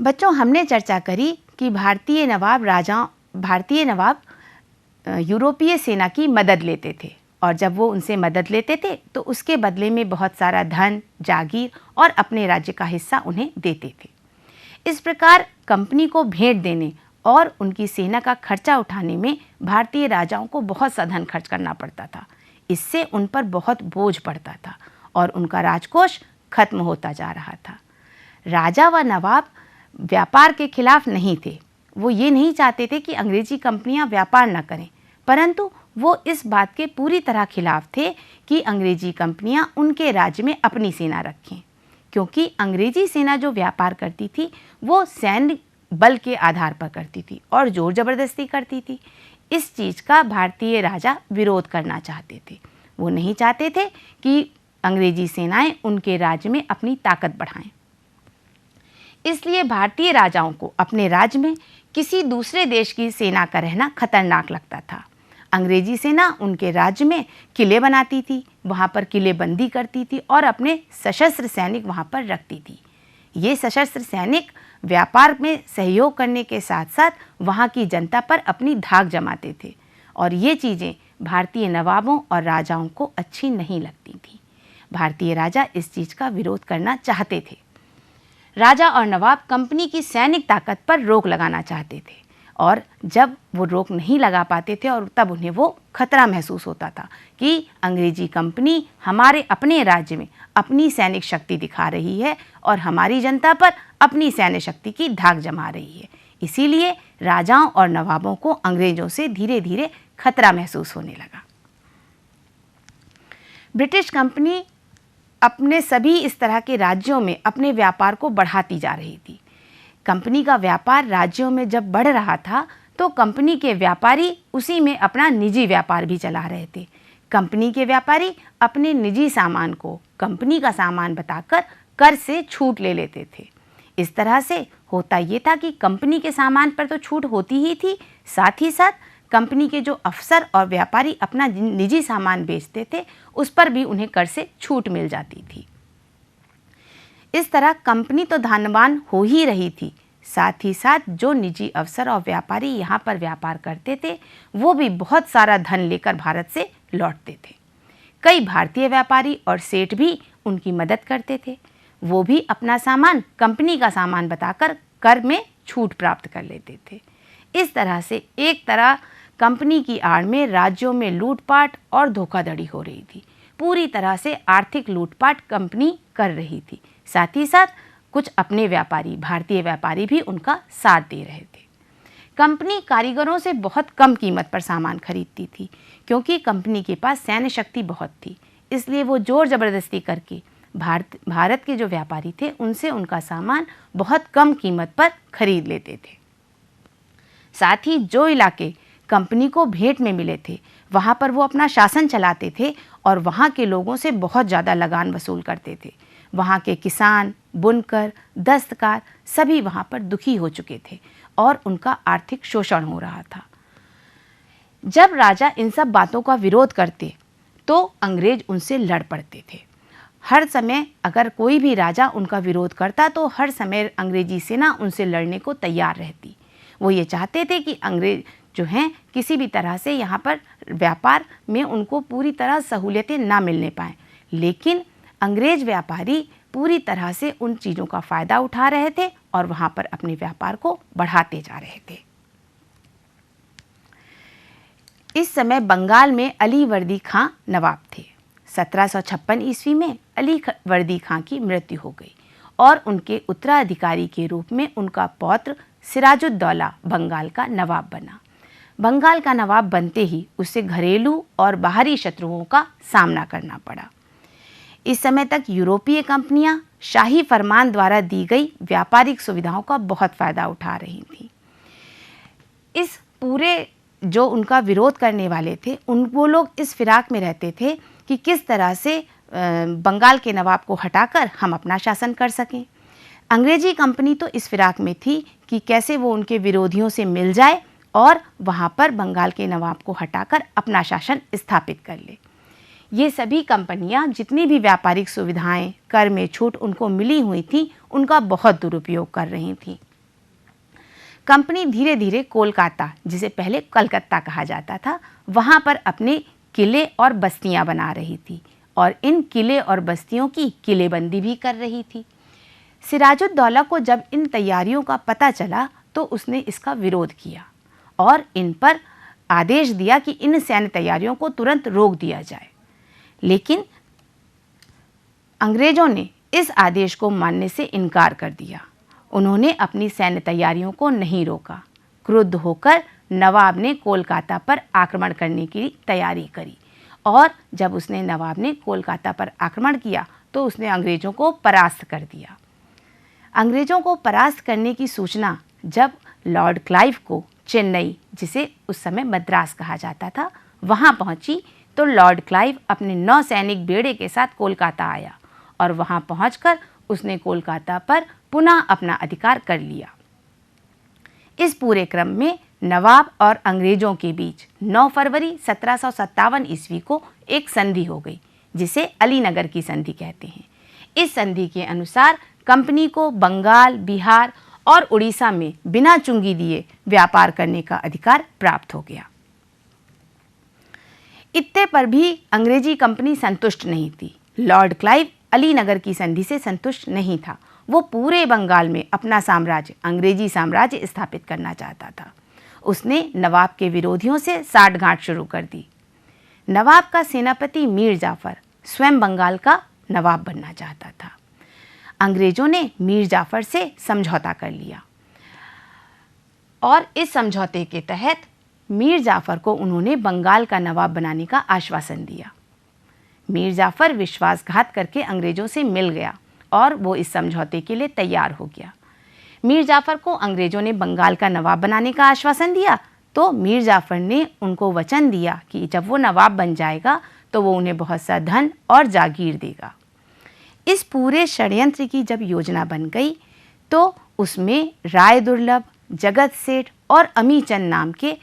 बच्चों, हमने चर्चा करी कि भारतीय नवाब यूरोपीय सेना की मदद लेते थे और जब वो उनसे मदद लेते थे तो उसके बदले में बहुत सारा धन, जागीर और अपने राज्य का हिस्सा उन्हें देते थे। इस प्रकार कंपनी को भेंट देने और उनकी सेना का खर्चा उठाने में भारतीय राजाओं को बहुत सा धन खर्च करना पड़ता था। इससे उन पर बहुत बोझ पड़ता था और उनका राजकोष खत्म होता जा रहा था। राजा व नवाब व्यापार के खिलाफ नहीं थे। वो ये नहीं चाहते थे कि अंग्रेजी कंपनियां व्यापार न करें, परंतु वो इस बात के पूरी तरह खिलाफ थे कि अंग्रेजी कंपनियां उनके राज्य में अपनी सेना रखें, क्योंकि अंग्रेजी सेना जो व्यापार करती थी वो सैन्य बल के आधार पर करती थी और जोर जबरदस्ती करती थी। इस चीज़ का भारतीय राजा विरोध करना चाहते थे। वो नहीं चाहते थे कि अंग्रेजी सेनाएं उनके राज्य में अपनी ताकत बढ़ाएं। इसलिए भारतीय राजाओं को अपने राज्य में किसी दूसरे देश की सेना का रहना खतरनाक लगता था। अंग्रेजी सेना उनके राज्य में किले बनाती थी, वहाँ पर किलेबंदी करती थी और अपने सशस्त्र सैनिक वहाँ पर रखती थी। ये सशस्त्र सैनिक व्यापार में सहयोग करने के साथ साथ वहाँ की जनता पर अपनी धाक जमाते थे और ये चीज़ें भारतीय नवाबों और राजाओं को अच्छी नहीं लगती थी। भारतीय राजा इस चीज़ का विरोध करना चाहते थे। राजा और नवाब कंपनी की सैनिक ताकत पर रोक लगाना चाहते थे और जब वो रोक नहीं लगा पाते थे और तब उन्हें वो खतरा महसूस होता था कि अंग्रेजी कंपनी हमारे अपने राज्य में अपनी सैनिक शक्ति दिखा रही है और हमारी जनता पर अपनी सैन्य शक्ति की धाक जमा रही है। इसीलिए राजाओं और नवाबों को अंग्रेजों से धीरे धीरे खतरा महसूस होने लगा। ब्रिटिश कंपनी अपने सभी इस तरह के राज्यों में अपने व्यापार को बढ़ाती जा रही थी। कंपनी का व्यापार राज्यों में जब बढ़ रहा था तो कंपनी के व्यापारी उसी में अपना निजी व्यापार भी चला रहे थे। कंपनी के व्यापारी अपने निजी सामान को कंपनी का सामान बताकर कर से छूट ले लेते थे। इस तरह से होता ये था कि कंपनी के सामान पर तो छूट होती ही थी, साथ ही साथ कंपनी के जो अफसर और व्यापारी अपना निजी सामान बेचते थे उस पर भी उन्हें कर से छूट मिल जाती थी। इस तरह कंपनी तो धनवान हो ही रही थी, साथ ही साथ जो निजी अफसर और व्यापारी यहाँ पर व्यापार करते थे वो भी बहुत सारा धन लेकर भारत से लौटते थे। कई भारतीय व्यापारी और सेठ भी उनकी मदद करते थे। वो भी अपना सामान कंपनी का सामान बताकर कर में छूट प्राप्त कर लेते थे। इस तरह से एक तरह कंपनी की आड़ में राज्यों में लूटपाट और धोखाधड़ी हो रही थी। पूरी तरह से आर्थिक लूटपाट कंपनी कर रही थी। साथ ही साथ कुछ अपने व्यापारी, भारतीय व्यापारी भी उनका साथ दे रहे थे। कंपनी कारीगरों से बहुत कम कीमत पर सामान खरीदती थी, क्योंकि कंपनी के पास सैन्य शक्ति बहुत थी। इसलिए वो जोर जबरदस्ती करके भारत के जो व्यापारी थे उनसे उनका सामान बहुत कम कीमत पर खरीद लेते थे। साथ ही जो इलाके कंपनी को भेंट में मिले थे वहाँ पर वो अपना शासन चलाते थे और वहाँ के लोगों से बहुत ज़्यादा लगान वसूल करते थे। वहाँ के किसान, बुनकर, दस्तकार सभी वहाँ पर दुखी हो चुके थे और उनका आर्थिक शोषण हो रहा था। जब राजा इन सब बातों का विरोध करते तो अंग्रेज उनसे लड़ पड़ते थे। हर समय अगर कोई भी राजा उनका विरोध करता तो हर समय अंग्रेजी सेना उनसे लड़ने को तैयार रहती। वो ये चाहते थे कि अंग्रेज जो हैं किसी भी तरह से यहाँ पर व्यापार में उनको पूरी तरह सहूलियतें ना मिलने पाएँ, लेकिन अंग्रेज व्यापारी पूरी तरह से उन चीज़ों का फ़ायदा उठा रहे थे और वहाँ पर अपने व्यापार को बढ़ाते जा रहे थे। इस समय बंगाल में अली वर्दी खां नवाब थे। 1756 ईस्वी में अली वर्दी खां की मृत्यु हो गई और उनके उत्तराधिकारी के रूप में उनका पौत्र सिराजुद्दौला बंगाल का नवाब बना। बंगाल का नवाब बनते ही उसे घरेलू और बाहरी शत्रुओं का सामना करना पड़ा। इस समय तक यूरोपीय कंपनियां शाही फरमान द्वारा दी गई व्यापारिक सुविधाओं का बहुत फ़ायदा उठा रही थीं। इस पूरे जो उनका विरोध करने वाले थे वो लोग इस फिराक में रहते थे कि किस तरह से बंगाल के नवाब को हटाकर हम अपना शासन कर सकें। अंग्रेजी कंपनी तो इस फिराक में थी कि कैसे वो उनके विरोधियों से मिल जाए और वहाँ पर बंगाल के नवाब को हटाकर अपना शासन स्थापित कर ले। ये सभी कंपनियां जितनी भी व्यापारिक सुविधाएं, कर में छूट उनको मिली हुई थी, उनका बहुत दुरुपयोग कर रही थीं। कंपनी धीरे धीरे कोलकाता, जिसे पहले कलकत्ता कहा जाता था, वहाँ पर अपने किले और बस्तियाँ बना रही थी और इन किले और बस्तियों की किलेबंदी भी कर रही थी। सिराजुद्दौला को जब इन तैयारियों का पता चला तो उसने इसका विरोध किया और इन पर आदेश दिया कि इन सैन्य तैयारियों को तुरंत रोक दिया जाए। लेकिन अंग्रेजों ने इस आदेश को मानने से इनकार कर दिया। उन्होंने अपनी सैन्य तैयारियों को नहीं रोका। क्रुद्ध होकर नवाब ने कोलकाता पर आक्रमण करने की तैयारी करी और जब नवाब ने कोलकाता पर आक्रमण किया तो उसने अंग्रेजों को परास्त कर दिया। अंग्रेजों को परास्त करने की सूचना जब लॉर्ड क्लाइव को चेन्नई, जिसे उस समय मद्रास कहा जाता था, वहां पहुंची तो लॉर्ड क्लाइव अपने 9 सैनिक बेड़े के साथ कोलकाता आया और वहां पहुंचकर उसने कोलकाता पर पुनः अपना अधिकार कर लिया। इस पूरे क्रम में नवाब और अंग्रेजों के बीच 9 फरवरी 1757 ईस्वी को एक संधि हो गई, जिसे अलीनगर की संधि कहते हैं। इस संधि के अनुसार कंपनी को बंगाल, बिहार और उड़ीसा में बिना चुंगी दिए व्यापार करने का अधिकार प्राप्त हो गया। इतने पर भी अंग्रेजी कंपनी संतुष्ट नहीं थी। लॉर्ड क्लाइव अलीनगर की संधि से संतुष्ट नहीं था। वो पूरे बंगाल में अपना साम्राज्य, अंग्रेजी साम्राज्य स्थापित करना चाहता था। उसने नवाब के विरोधियों से साठगांठ शुरू कर दी। नवाब का सेनापति मीर जाफर स्वयं बंगाल का नवाब बनना चाहता था। अंग्रेजों ने मीर जाफर से समझौता कर लिया और इस समझौते के तहत मीर जाफर को उन्होंने बंगाल का नवाब बनाने का आश्वासन दिया। मीर जाफर विश्वासघात करके अंग्रेजों से मिल गया और वो इस समझौते के लिए तैयार हो गया। मीर जाफर को अंग्रेजों ने बंगाल का नवाब बनाने का आश्वासन दिया तो मीर जाफर ने उनको वचन दिया कि जब वो नवाब बन जाएगा तो वो उन्हें बहुत सा धन और जागीर देगा। इस पूरे षड्यंत्र की जब योजना बन गई तो उसमें राय दुर्लभ, जगत सेठ और अमीचंद नाम के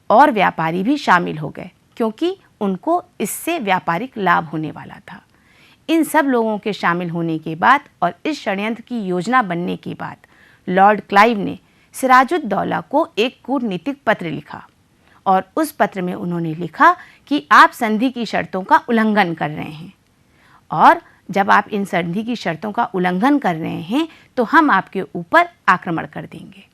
और व्यापारी भी शामिल हो गए, क्योंकि उनको इससे व्यापारिक लाभ होने वाला था। इन सब लोगों के शामिल होने के बाद और इस षड्यंत्र की योजना बनने के बाद लॉर्ड क्लाइव ने सिराजुद्दौला को एक कूटनीतिक पत्र लिखा और उस पत्र में उन्होंने लिखा कि आप संधि की शर्तों का उल्लंघन कर रहे हैं और जब आप इन संधि की शर्तों का उल्लंघन कर रहे हैं तो हम आपके ऊपर आक्रमण कर देंगे।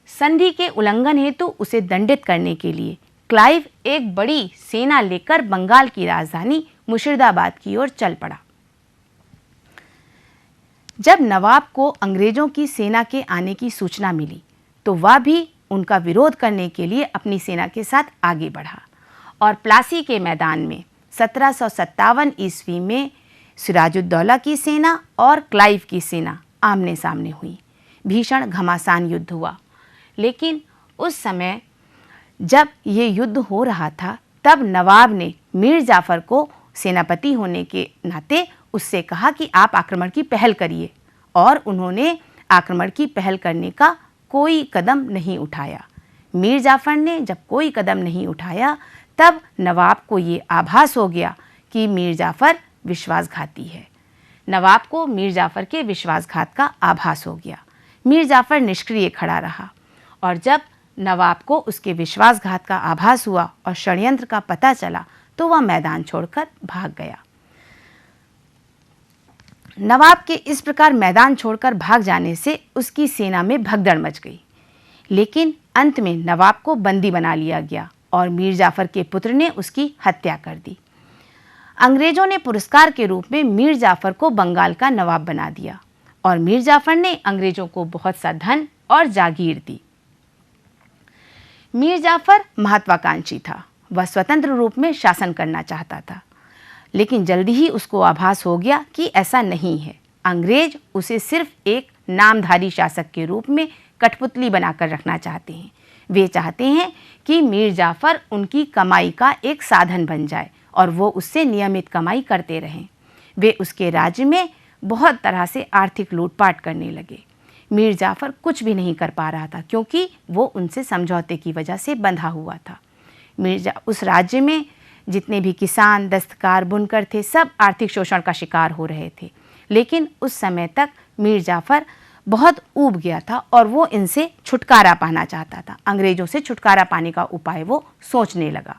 संधि के उल्लंघन हेतु उसे दंडित करने के लिए क्लाइव एक बड़ी सेना लेकर बंगाल की राजधानी मुर्शिदाबाद की ओर चल पड़ा। जब नवाब को अंग्रेजों की सेना के आने की सूचना मिली तो वह भी उनका विरोध करने के लिए अपनी सेना के साथ आगे बढ़ा और प्लासी के मैदान में 1757 ईस्वी में सिराजुद्दौला की सेना और क्लाइव की सेना आमने सामने हुई। भीषण घमासान युद्ध हुआ। लेकिन उस समय जब ये युद्ध हो रहा था तब नवाब ने मीर जाफर को सेनापति होने के नाते उससे कहा कि आप आक्रमण की पहल करिए और उन्होंने आक्रमण की पहल करने का कोई कदम नहीं उठाया। मीर जाफर ने जब कोई कदम नहीं उठाया तब नवाब को ये आभास हो गया कि मीर जाफर विश्वासघाती है। नवाब को मीर जाफर के विश्वासघात का आभास हो गया। मीर जाफर निष्क्रिय खड़ा रहा और जब नवाब को उसके विश्वासघात का आभास हुआ और षड्यंत्र का पता चला तो वह मैदान छोड़कर भाग गया। नवाब के इस प्रकार मैदान छोड़कर भाग जाने से उसकी सेना में भगदड़ मच गई। लेकिन अंत में नवाब को बंदी बना लिया गया और मीर जाफर के पुत्र ने उसकी हत्या कर दी। अंग्रेजों ने पुरस्कार के रूप में मीर जाफर को बंगाल का नवाब बना दिया और मीर जाफर ने अंग्रेजों को बहुत सा धन और जागीर दी। मीर जाफर महत्वाकांक्षी था। वह स्वतंत्र रूप में शासन करना चाहता था, लेकिन जल्दी ही उसको आभास हो गया कि ऐसा नहीं है। अंग्रेज उसे सिर्फ एक नामधारी शासक के रूप में कठपुतली बनाकर रखना चाहते हैं। वे चाहते हैं कि मीर जाफर उनकी कमाई का एक साधन बन जाए और वो उससे नियमित कमाई करते रहें। वे उसके राज्य में बहुत तरह से आर्थिक लूटपाट करने लगे। मीर जाफर कुछ भी नहीं कर पा रहा था क्योंकि वो उनसे समझौते की वजह से बंधा हुआ था। उस राज्य में जितने भी किसान, दस्तकार, बुनकर थे, सब आर्थिक शोषण का शिकार हो रहे थे। लेकिन उस समय तक मीर जाफर बहुत ऊब गया था और वो इनसे छुटकारा पाना चाहता था। अंग्रेजों से छुटकारा पाने का उपाय वो सोचने लगा।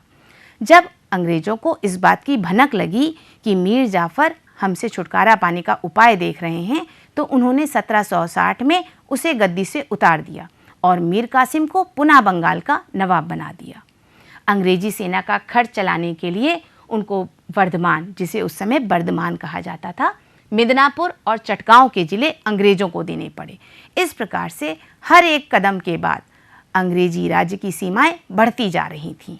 जब अंग्रेजों को इस बात की भनक लगी कि मीर जाफ़र हमसे छुटकारा पाने का उपाय देख रहे हैं, तो उन्होंने 1760 में उसे गद्दी से उतार दिया और मीर कासिम को पुनः बंगाल का नवाब बना दिया। अंग्रेजी सेना का खर्च चलाने के लिए उनको वर्धमान, जिसे उस समय बर्धमान कहा जाता था, मिदनापुर और चटगांव के जिले अंग्रेजों को देने पड़े। इस प्रकार से हर एक कदम के बाद अंग्रेजी राज्य की सीमाएं बढ़ती जा रही थीं।